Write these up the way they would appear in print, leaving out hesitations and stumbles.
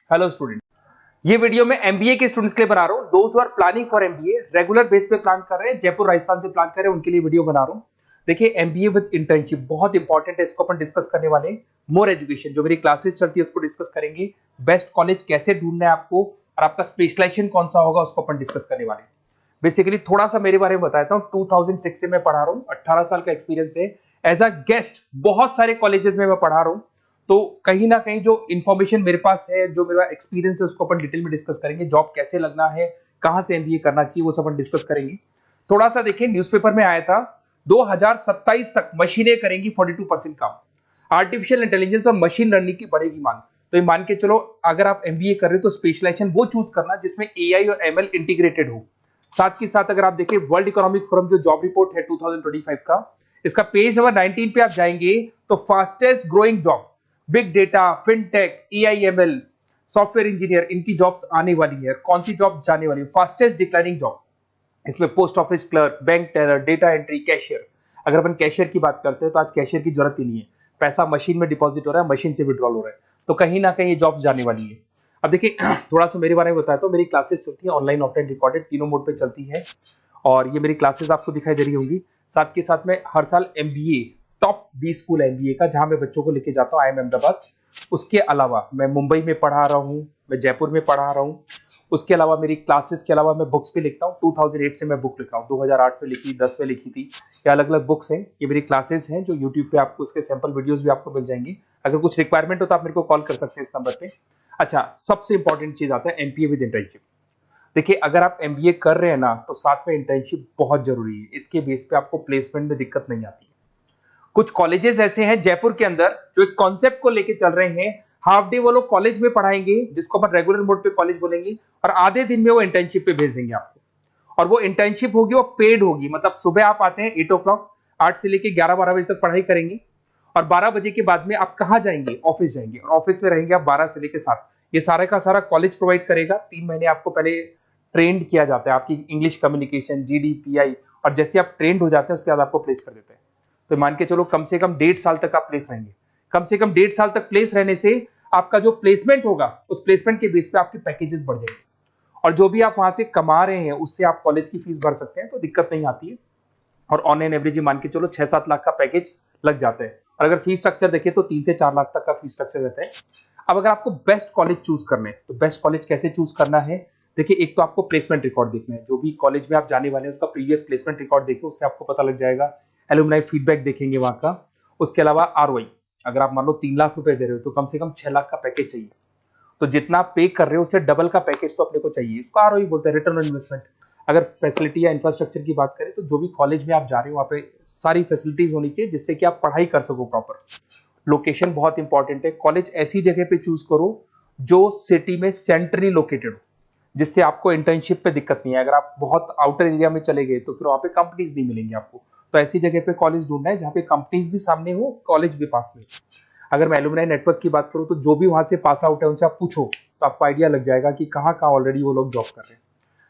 Hello student, ये video मैं MBA के स्टूडेंट्स के लिए बना रहा हूँ। दोस्त who are planning for MBA, regular base पे प्लान कर रहे हैं, जयपुर राजस्थान से प्लान कर रहे हैं, उनके लिए वीडियो बना रहा हूँ। देखिए, एमबीए विद इंटर्नशिप बहुत इंपॉर्टेंट है, इसको अपन डिस्कस करने वाले हैं। मोर एजुकेशन जो मेरी क्लासेस चलती है उसको डिस्कस करेंगे। बेस्ट कॉलेज कैसे ढूंढना है आपको और आपका स्पेशलाइजेशन कौन सा होगा उसको अपन डिस्कस करने वाले हैं। बेसिकली थोड़ा सा मेरे बारे में बताता हूँ। 2006 से मैं पढ़ा रहा हूँ, 18 साल का एक्सपीरियंस है। एज अ गेस्ट बहुत सारे कॉलेजेस में मैं पढ़ा रहा हूँ, तो कहीं ना कहीं जो इन्फॉर्मेशन मेरे पास है, जो मेरा एक्सपीरियंस है, उसको अपन डिटेल में डिस्कस करेंगे। जॉब कैसे लगना है, कहां से एमबीए करना चाहिए, वो सब अपन डिस्कस करेंगे। थोड़ा सा देखिए, न्यूज़पेपर में आया था 2027 तक मशीनें करेंगी 42% काम। आर्टिफिशियल इंटेलिजेंस और मशीन लर्निंग की बढ़ेगी मांग। तो ये मान के चलो, अगर आप एमबीए कर रहे हो तो स्पेशलाइजेशन वो चूज करना जिसमें एआई और एमएल इंटीग्रेटेड हो। साथ ही साथ अगर आप देखिए, वर्ल्ड इकोनॉमिक फोरम जो जॉब रिपोर्ट है 2025 का, इसका पेज नंबर 19 पे आप जाएंगे तो fastest growing job big data, fintech, AIML, software engineer, इनकी जॉब्स आने वाली है। कौन सी जॉब जाने वाली है? फास्टेस्ट डिक्लाइनिंग जॉब, इसमें post office clerk, bank teller, data entry, cashier. अगर अपन कैशियर की बात करते हैं तो आज कैशियर की जरूरत ही नहीं है। पैसा मशीन में डिपॉजिट हो रहा है, मशीन से विड्रॉल हो रहा है, तो कहीं ना कहीं ये जॉब्स जाने वाली है। अब देखिए, थोड़ा सा मेरे बारे में बताया तो मेरी क्लासेस चलती है ऑनलाइन ऑफलाइन रिकॉर्डेड, तीनों मोड पे चलती है। और ये मेरी क्लासेस आपको दिखाई दे रही होंगी। साथ के साथ में हर साल एमबीए, टॉप 20 स्कूल एमबीए का, जहां मैं बच्चों को लेके जाता हूँ, आईएम अहमदाबाद। उसके अलावा मैं मुंबई में पढ़ा रहा हूँ, मैं जयपुर में पढ़ा रहा हूँ। उसके अलावा मेरी क्लासेस के अलावा मैं बुक्स भी लिखता हूँ। 2008 से मैं बुक लिख रहा हूँ, 2008 में लिखी, 10 में लिखी थी। ये अलग अलग बुक्स हैं, ये मेरी क्लासेस हैं जो यूट्यूब पे आपको उसके सैंपल वीडियोस भी आपको मिल जाएंगे। अगर कुछ रिक्वायरमेंट हो तो आप मेरे को कॉल कर सकते हैं इस नंबर पे। अच्छा, सबसे इंपॉर्टेंट चीज आता है एमपीए विद इंटर्नशिप। देखिए, अगर आप एमबीए कर रहे हैं ना, तो साथ में इंटर्नशिप बहुत जरूरी है। इसके बेस पे आपको प्लेसमेंट में दिक्कत नहीं आती है। कुछ कॉलेजेस ऐसे हैं जयपुर के अंदर जो एक कॉन्सेप्ट को लेके चल रहे हैं। हाफ डे वो लोग कॉलेज में पढ़ाएंगे, जिसको अपन रेगुलर मोड पे कॉलेज बोलेंगे, और आधे दिन में वो इंटर्नशिप पे भेज देंगे आपको। और वो इंटर्नशिप होगी, वो पेड होगी। मतलब सुबह आप आते हैं 8 ओ क्लॉक, 8 से लेके 11-12 बजे तक पढ़ाई करेंगे, और 12 बजे के बाद में आप कहाँ जाएंगे? ऑफिस जाएंगे, और ऑफिस में रहेंगे आप 12 से लेके 7। ये सारा का सारा कॉलेज प्रोवाइड करेगा। 3 महीने आपको पहले ट्रेंड किया जाता है, आपकी इंग्लिश कम्युनिकेशन, जीडीपीआई, और जैसे आप ट्रेंड हो जाते हैं उसके बाद आपको प्लेस कर देते हैं। तो मान के चलो, कम से कम 1.5 साल तक आप प्लेस रहेंगे। कम से कम 1.5 साल तक प्लेस रहने से आपका जो प्लेसमेंट होगा, उस प्लेसमेंट के बेस पे आपके पैकेजेस बढ़ जाएंगे, और जो भी आप वहां से कमा रहे हैं उससे आप कॉलेज की फीस भर सकते हैं, तो दिक्कत नहीं आती है। और ऑन एन एवरेज मान के चलो 6-7 लाख का पैकेज लग जाता है। और अगर फीस स्ट्रक्चर देखें तो 3 से 4 लाख तक का फीस स्ट्रक्चर रहता है। अब अगर आपको बेस्ट कॉलेज चूज करना है, तो बेस्ट कॉलेज कैसे चूज करना है? देखिए, एक तो आपको प्लेसमेंट रिकॉर्ड देखना है। जो भी कॉलेज में आप जाने वाले हैं उसका प्रीवियस प्लेसमेंट रिकॉर्ड देखिए, उससे आपको पता लग जाएगा। एलुमनाई फीडबैक देखेंगे वहां का। उसके अलावा आरओआई, अगर आप मान लो 3 लाख रुपए दे रहे हो तो कम से कम 6 लाख का पैकेज चाहिए। तो जितना आप पे कर रहे हो उससे डबल का पैकेज तो अपने को चाहिए। इसको आरओई बोलते हैं, रिटर्न ऑन इन्वेस्टमेंट। अगर फैसिलिटी या इंफ्रास्ट्रक्चर की बात करें तो जो भी कॉलेज में आप जा रहे हो वहां पे सारी फैसिलिटीज होनी चाहिए जिससे कि आप पढ़ाई कर सको प्रॉपर। लोकेशन बहुत इंपॉर्टेंट है। कॉलेज ऐसी जगह पे चूज करो जो सिटी में सेंट्रली लोकेटेड हो, जिससे आपको इंटर्नशिप पे दिक्कत नहीं है। अगर आप बहुत आउटर एरिया में चले गए तो फिर वहां पे कंपनीज नहीं मिलेंगी आपको। तो ऐसी जगह पे कॉलेज ढूंढना है जहां पे कंपनीज भी सामने हो, कॉलेज भी पास में। अगर मैं एलुमनाई नेटवर्क की बात करूं तो जो भी वहां से पास आउट है उनसे आप पूछो तो आपको आइडिया लग जाएगा कि कहाँ कहाँ ऑलरेडी वो लोग जॉब कर रहे हैं।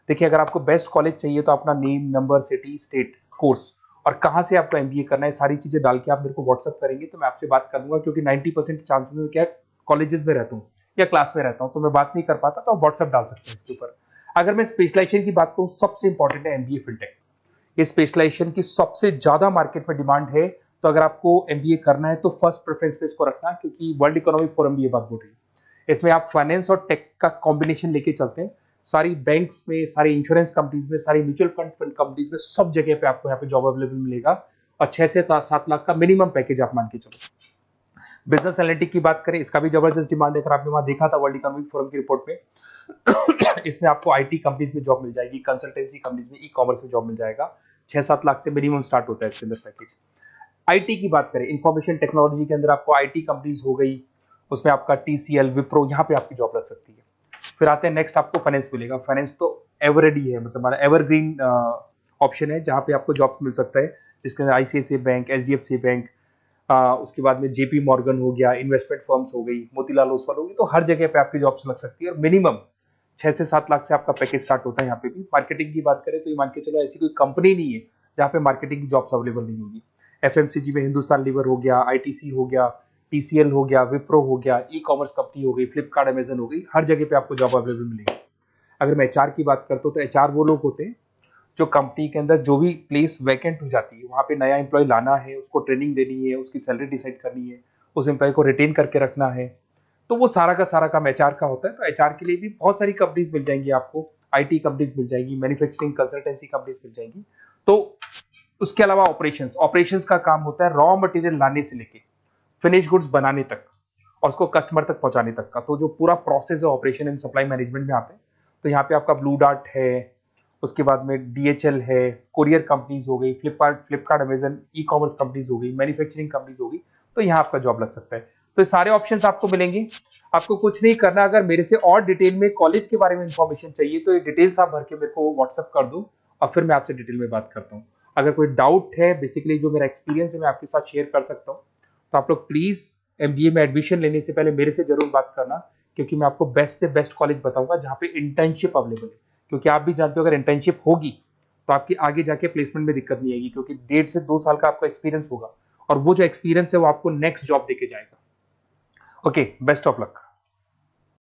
देखिए, अगर आपको बेस्ट कॉलेज चाहिए तो अपना name, number, city, state, course और कहाँ से आपको एमबीए करना है, सारी चीजें डाल के आप मेरे को व्हाट्सअप करेंगे तो मैं आपसे बात कर दूंगा। क्योंकि 90% चांस में क्या, कॉलेजेस में रहता हूँ या क्लास में रहता हूँ, तो मैं बात नहीं कर पाता, तो आप व्हाट्सअप डाल सकते हैं इसके ऊपर। अगर मैं स्पेशलाइजेशन की बात करूँ, सबसे इंपॉर्टेंट है एमबीए फिनटेक। ये स्पेशलाइजेशन की सबसे ज्यादा मार्केट में डिमांड है। तो अगर आपको एमबीए करना है तो फर्स्ट प्रेफरेंस पे इसको रखना, क्योंकि वर्ल्ड इकोनॉमिक फोरम भी ये बात बोल रही है। इसमें आप फाइनेंस और टेक का कॉम्बिनेशन लेके चलते हैं। सारी बैंक्स में, सारी इंश्योरेंस कंपनीज में, सारी म्यूचुअल फंड कंपनीज में, सब जगह पे आपको यहाँ पे जॉब अवेलेबल मिलेगा। और 6 से 7 लाख का मिनिमम पैकेज आप मान के चलो। बिजनेस एनालिटिक की बात करें, इसका भी जबरदस्त डिमांड है। अगर आपने वहां देखा था वर्ल्ड इकोनॉमिक फोरम की रिपोर्ट में, इसमें आपको आईटी कंपनीज में जॉब मिल जाएगी, कंसल्टेंसी कंपनीज में, ई कॉमर्स में जॉब मिल जाएगा। 6-7 लाख से मिनिमम स्टार्ट होता है इसके अंदर पैकेज। आईटी की बात करें, इंफॉर्मेशन टेक्नोलॉजी के अंदर आपको आईटी कंपनीज हो गई, उसमें आपका टीसीएल, विप्रो, यहाँ पे आपकी जॉब लग सकती है। फिर आते हैं नेक्स्ट, आपको फाइनेंस मिलेगा। फाइनेंस तो एवररेडी है, मतलब हमारा एवरग्रीन ऑप्शन है जहाँ पे आपको जॉब्स मिल सकता है, जिसके अंदर आईसीआईसीआई बैंक, एचडीएफसी बैंक, उसके बाद में जेपी मॉर्गन हो गया, इन्वेस्टमेंट फर्म्स हो गई, मोतीलाल ओसवाल हो गई। तो हर जगह पे आपकी जॉब्स लग सकती है और मिनिमम 6 से 7 लाख से आपका पैकेज स्टार्ट होता है। यहाँ पे भी मार्केटिंग की बात करें तो ये मान के चलो ऐसी कोई कंपनी नहीं है जहाँ पे मार्केटिंग की जॉब्स अवेलेबल नहीं होगी। एफएमसीजी में हिंदुस्तान लीवर हो गया, आईटीसी हो गया, TCL हो गया, विप्रो हो गया, ई-कॉमर्स कंपनी हो गई, फ्लिपकार्ट, अमेजन हो गई, हर जगह पे आपको जॉब अवेलेबल मिलेगी। अगर मैं HR की बात करता हूँ तो HR वो लोग होते हैं जो कंपनी के अंदर जो भी प्लेस वैकेंट हो जाती है वहां पे नया एम्प्लॉय लाना है, उसको ट्रेनिंग देनी है, उसकी सैलरी डिसाइड करनी है, उस एम्प्लॉय को रिटेन करके रखना है, तो वो सारा का सारा काम HR का होता है। तो HR के लिए भी बहुत सारी कंपनीज मिल जाएंगी आपको, IT कंपनीज मिल जाएगी, मैन्युफैक्चरिंग कंसल्टेंसी कंपनीज मिल जाएंगी। तो उसके अलावा ऑपरेशंस ऑपरेशंस का काम होता है रॉ मटेरियल लाने से लेके फिनिश गुड्स बनाने तक और उसको कस्टमर तक पहुंचाने तक का। तो जो पूरा प्रोसेस है ऑपरेशन एंड सप्लाई मैनेजमेंट में आता है। तो यहाँ पे आपका ब्लू डार्ट है, उसके बाद में DHL है, कोरियर कंपनीज हो गई, फ्लिपकार्ट अमेजन, ई-कॉमर्स कंपनीज हो गई, मैन्युफैक्चरिंग कंपनीज हो गई, तो यहाँ आपका जॉब लग सकता है। तो ये सारे ऑप्शंस आपको मिलेंगे। आपको कुछ नहीं करना, अगर मेरे से और डिटेल में कॉलेज के बारे में इंफॉर्मेशन चाहिए तो ये डिटेल्स आप भर के मेरे को व्हाट्सअप कर दो और फिर मैं आपसे डिटेल में बात करता हूँ। अगर कोई डाउट है, बेसिकली जो मेरा एक्सपीरियंस है मैं आपके साथ शेयर कर सकता हूँ, तो आप लोग प्लीज MBA में एडमिशन लेने से पहले मेरे से जरूर बात करना, क्योंकि मैं आपको बेस्ट से बेस्ट कॉलेज बताऊंगा जहाँ पे इंटर्नशिप अवेलेबल है। क्योंकि आप भी जानते हो अगर इंटर्नशिप होगी तो आपकी आगे जाके प्लेसमेंट में दिक्कत नहीं आएगी, क्योंकि 1.5 से 2 साल का आपका एक्सपीरियंस होगा और वो जो एक्सपीरियंस है वो आपको नेक्स्ट जॉब देके जाएगा। Okay, best of luck.